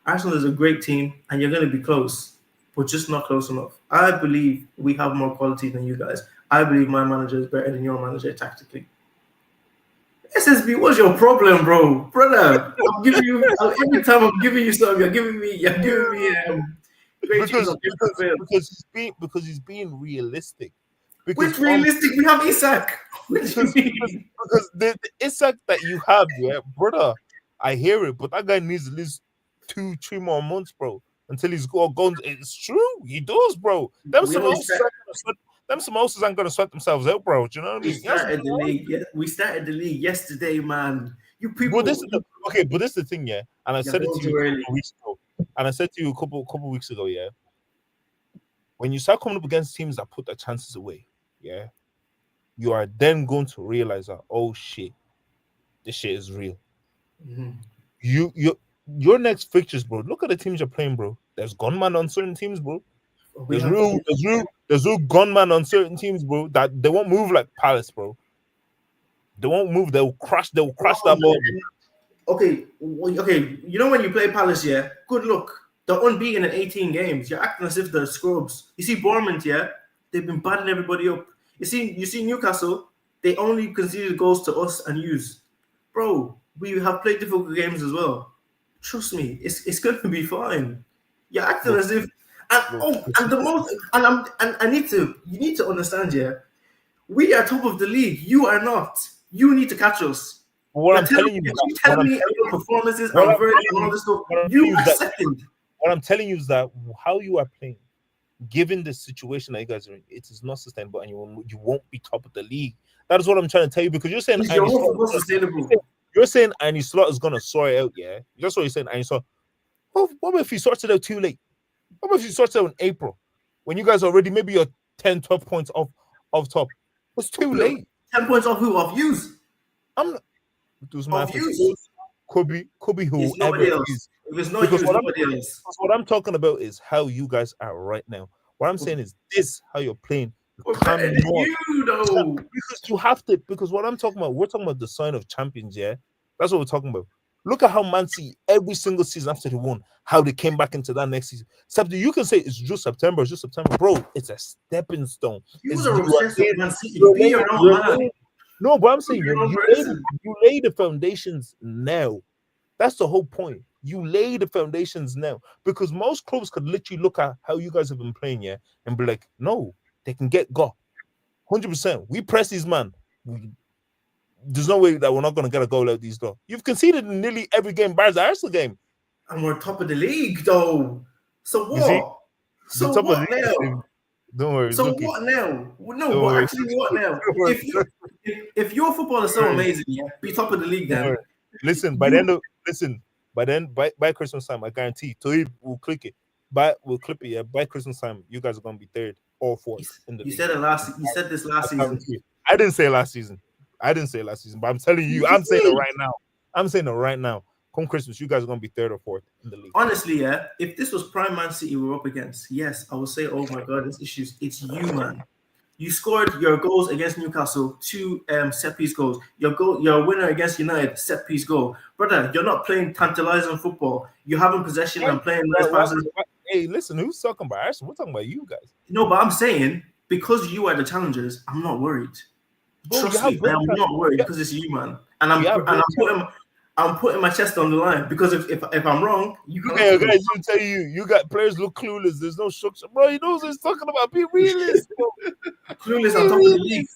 Arsenal is a great team, and you're going to be close, but just not close enough. I believe we have more quality than you guys. I believe my manager is better than your manager tactically. SSB, what's your problem, bro? Brother, I'm giving you every time I'm giving you something, you're giving me great because he's being realistic. Which realistic? We have Isak. Because the Isak that you have, yeah, brother, I hear it, but that guy needs at least 2-3 more months, bro, until he's gone. It's true, he does, bro. Them samosas aren't gonna sweat themselves out, bro. Do you know what I mean? We started the league yesterday, man. You people. But this is the thing, yeah. And I said it to you a couple weeks ago. And I said to you a couple weeks ago, yeah. When you start coming up against teams that put their chances away, yeah, you are then going to realize that, oh shit, this shit is real. Mm-hmm. Your next fixtures, bro. Look at the teams you're playing, bro. There's gunman on certain teams, bro. There's real gunman on certain teams, bro. That they won't move like Palace, bro. They won't move. They'll crash that ball. Okay. You know when you play Palace, yeah. Good luck. They're unbeaten in 18 games. You're acting as if they're scrubs. You see Bournemouth, yeah. They've been battling everybody up. You see Newcastle. They only conceded goals to us and yous, bro. We have played difficult games as well. Trust me, it's going to be fine. You're acting as if. You need to understand, yeah. We are top of the league. You are not. You need to catch us. What I'm telling you, your performances are very and all this stuff. You are second. What I'm telling you is that how you are playing, given the situation that you guys are in, it is not sustainable, and you won't be top of the league. That is what I'm trying to tell you, because you're saying you're saying Annie Slot is gonna sort it out, yeah. That's what you're saying, Annie Slot. What if he sorts it out too late? What if he sorts it out in April, when you guys are already maybe you're 10, 12 points off top? It's too late. 10 points off who? Off views? I'm not. Off views? Could be whoever it is. If it's not you, nobody else. What I'm talking about is how you guys are right now. What I'm saying is this: how you're playing. You though. Because you have to. Because what I'm talking about, we're talking about the sign of champions. Yeah, that's what we're talking about. Look at how Man City every single season after they won, how they came back into that next season. Except you can say it's just September, bro. It's a stepping stone. You are obsessed with Man City. Be your own man. No, but I'm saying you lay the foundations now. That's the whole point. You lay the foundations now, because most clubs could literally look at how you guys have been playing, yeah, and be like, no, they can get got 100%. We press these man. There's no way that we're not going to get a goal out these door. You've conceded in nearly every game, bar the Arsenal game, and we're top of the league, though. So what? So what now? Don't worry. So what now? No, but actually, what now? If your football is so amazing, yeah, be top of the league then. Listen, by Christmas time, I guarantee we'll click it. We'll clip it, yeah. By Christmas time, you guys are gonna be third or fourth in the league. You said this last season. I didn't say last season, but I'm telling you, I'm saying it right now. Come Christmas, you guys are gonna be third or fourth in the league. Honestly, yeah, if this was prime Man City we're up against, yes, I would say, oh my god, there's issues. It's you, man. You scored your goals against Newcastle, 2 set piece goals. Your winner against United, set piece goal. Brother, you're not playing tantalizing football. You're having possession and playing nice passes. Hey, listen, who's talking about Arsenal? We're talking about you guys. No, but I'm saying, because you are the challengers, I'm not worried. Trust me, I'm not worried because it's you, man. And I'm putting my chest on the line, because if I'm wrong, you can. Okay, guys, you tell you got players look clueless. There's no structure, bro. He knows what he's talking about. Be realistic. Clueless on top of the league.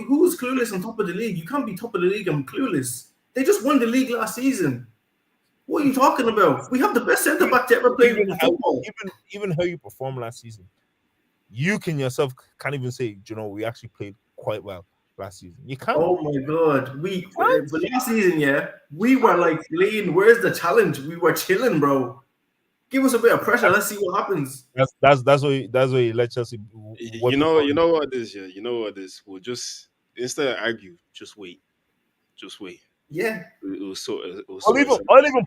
Who's clueless on top of the league? You can't be top of the league and clueless. They just won the league last season. What are you talking about? We have the best centre back to ever play football. Even how you performed last season, you yourself can't even say, we actually played quite well last season. You can't. Oh my god, but last season, yeah, we were like lean. Where's the challenge? We were chilling, bro. Give us a bit of pressure. Let's see what happens. That's why you let Chelsea. You know what it is. Yeah, you know what it is. We'll just, instead of argue, just wait. Yeah. I'll even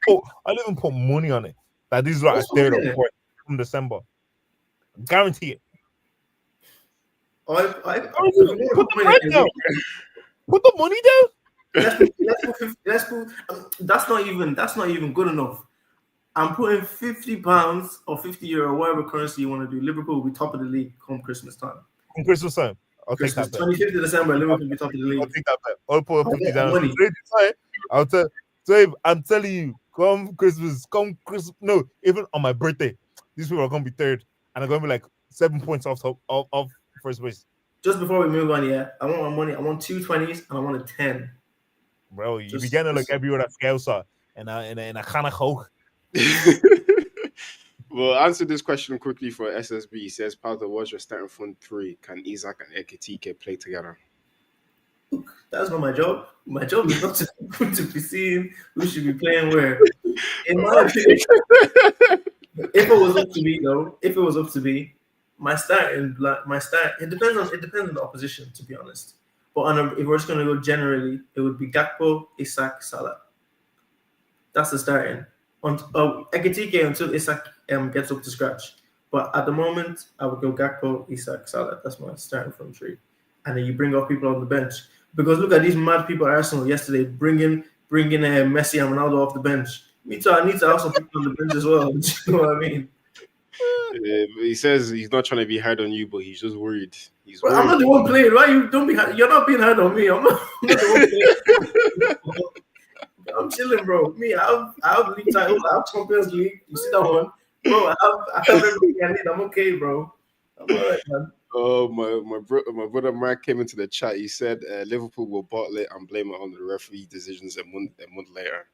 put money on it that this is like a third or fourth from December. Guarantee it. If you want to Put put the money bread in, down. Put the money down. That's not even good enough. I'm putting £50 or €50, whatever currency you want to do. Liverpool will be top of the league come Christmas time. On Christmas time, I'll take that bet. 25th of December, Liverpool will be top of the I'll league. take that bet. I'll put I'll 50 get down. money. I'll tell Dave, I'm telling you, come Christmas, no, even on my birthday, these people are gonna be third, and I'm gonna be like 7 points off first place. Just before we move on, yeah, I want my money. I want 2 20s and I want a 10. Bro, you be getting like everywhere that scales are, and I kind of hope. Well, answer this question quickly for SSB. He says, Pato, what's your starting front three? Can Isaac and Ekitike play together? Look, that's not my job. My job is not to be seeing who should be playing where. In my opinion, if it was up to me, my start, it depends on the opposition, to be honest. But if we're just going to go generally, it would be Gakpo, Isak, Salah. That's the starting. Ekitike until Isak gets up to scratch. But at the moment, I would go Gakpo, Isak, Salah. That's my starting front three. And then you bring up people on the bench. Because look at these mad people at Arsenal yesterday bringing Messi and Ronaldo off the bench. Me too, I need to have some people on the bench as well. Do you know what I mean? He says he's not trying to be hard on you, but he's just worried. Bro, I'm not the one playing. Why you don't be? You're not being hard on me. I'm not the one playing. I'm chilling, bro. Me, I have league titles. I have Champions League. You see that one, bro? I have everything I need. I'm okay, bro. I'm alright, man. Oh, my brother Mark came into the chat. He said Liverpool will bottle it and blame it on the referee decisions a month later.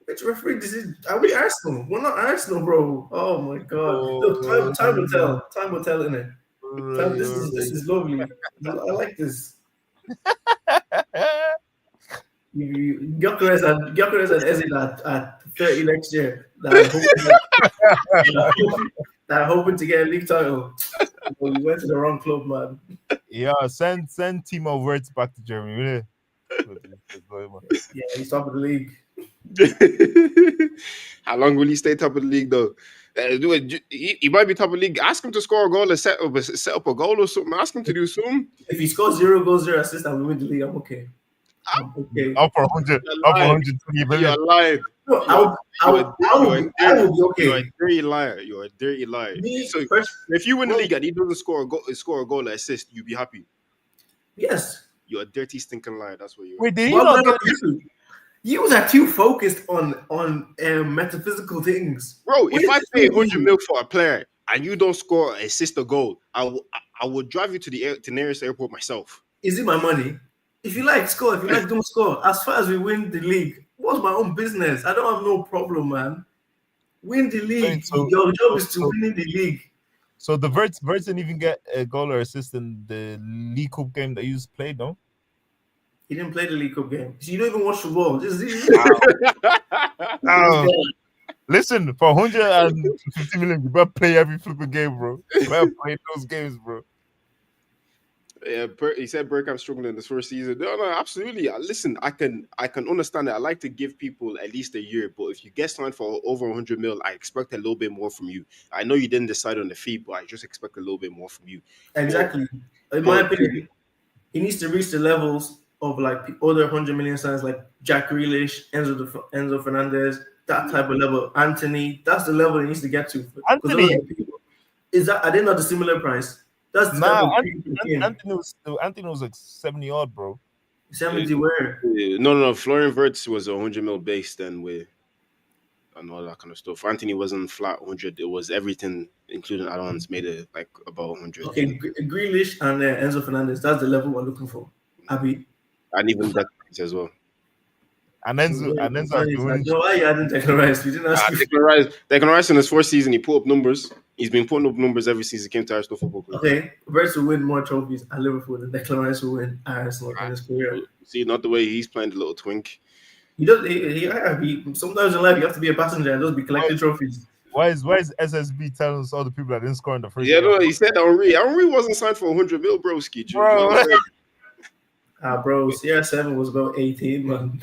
Which referee decision? Are we Arsenal? We're not Arsenal, bro. Oh my god! Look, time will tell. Time will tell, innit? This is lovely. I like this. Gyökeres and Ezil at 30 next year. That hoping to get a league title. Well, you went to the wrong club, man. Yeah, send Timo Wirtz back to Germany. Yeah, he's top of the league. How long will he stay top of the league, though? He might be top of the league. Ask him to score a goal and set up a goal or something. Ask him to do something. If he scores 0 goals, 0 assists, and we win the league, I'm okay. Up for 120 million. You're lying. No, I would be okay. You're a dirty liar. You're a dirty liar. So if you win the league and he doesn't score a goal or assist, you'd be happy. Yes. You're a dirty, stinking liar. That's what you are. Wait, did you not get You are too focused on metaphysical things, bro. If I pay 100 mil for a player and you don't score, assist, a goal, I will drive you to the nearest airport myself. Is it my money? If you like, score. If you like, don't score. As far as we win the league, what's my own business? I don't have no problem, man. Win the league. Your job is to win the league. So the Wirtz didn't even get a goal or assist in the League Cup game that you just played, no? He didn't play the League Cup game. You don't even watch football. Listen, for 150 million, you better play every flipping game, bro. You better play those games, bro. Yeah, he said Bergkamp's struggling this first season. No, absolutely. Listen, I can understand that. I like to give people at least a year, but if you get signed for over 100 mil, I expect a little bit more from you. I know you didn't decide on the fee, but I just expect a little bit more from you. Exactly. In my opinion, he needs to reach the levels of like other 100 million signs like Jack Grealish, Enzo Fernandez, that type of level. Anthony, that's the level he needs to get to. Anthony, are they not a similar price? That's Anthony was like 70 odd, bro. 70 where? No. Florian Wirtz was 100 mil base then with and all that kind of stuff. Anthony wasn't flat 100. It was everything, including add-ons, made it like about 100. Okay, Grealish and Enzo Fernandez. That's the level we're looking for. Abby. And even that as well. And Enzo. Why you hadn't Declan Rice? We didn't ask you. Declan Rice in his first season, he put up numbers. He's been putting up numbers ever since he came to Arsenal Football Club. Okay, Wirtz will win more trophies at Liverpool than Declan Rice will win at Arsenal in his career. See, not the way he's playing the little twink. He does. Sometimes in life you have to be a passenger and just be collecting trophies. Why is SSB telling us all the people that didn't score in the first? Yeah, no, he said Henry. Henry wasn't signed for 100 mil, broski. Bro. Bro, CR7 was about 18, man.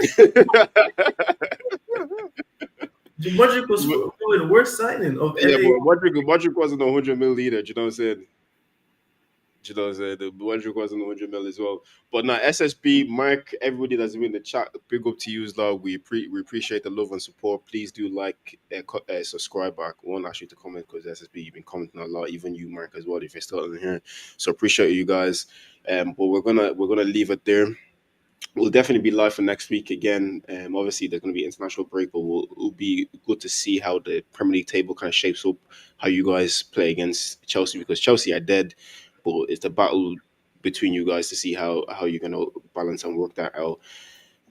Modric was probably the worst signing of Yeah, LA. but Modric wasn't a 100 mil either. Do you know what I'm saying? Do you know what I'm saying? The Modric wasn't a 100 mil as well. But now SSB, Mark, everybody that's been in the chat, big up to you, love. We appreciate the love and support. Please do like, subscribe back. I want actually to comment because SSB you've been commenting a lot, even you, Mark, as well. If you're still in here, so appreciate you guys. But we're gonna leave it there. We'll definitely be live for next week again. Obviously, there's going to be international break, but it'll be good to see how the Premier League table kind of shapes up, how you guys play against Chelsea, because Chelsea are dead, but it's the battle between you guys to see how you're going to balance and work that out.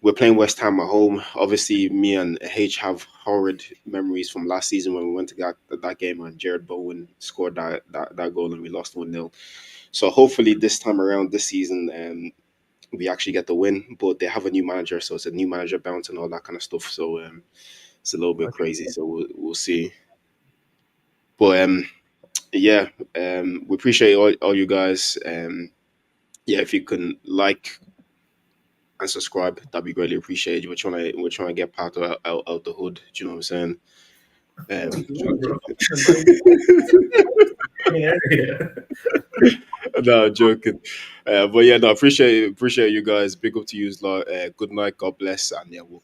We're playing West Ham at home. Obviously, me and H have horrid memories from last season when we went to that game and Jared Bowen scored that goal and we lost 1-0. So hopefully this time around, this season, we actually get the win. But they have a new manager, so it's a new manager bounce and all that kind of stuff. So it's a little bit crazy. So we'll see. But yeah, we appreciate all you guys. Yeah, if you can like and subscribe, that'd be greatly appreciated. We're trying to get part of out the hood. Do you know what I'm saying? Bro. Yeah. No, joking. But yeah, no, appreciate you guys. Big up to you, lot. Good night. God bless, and yeah, we'll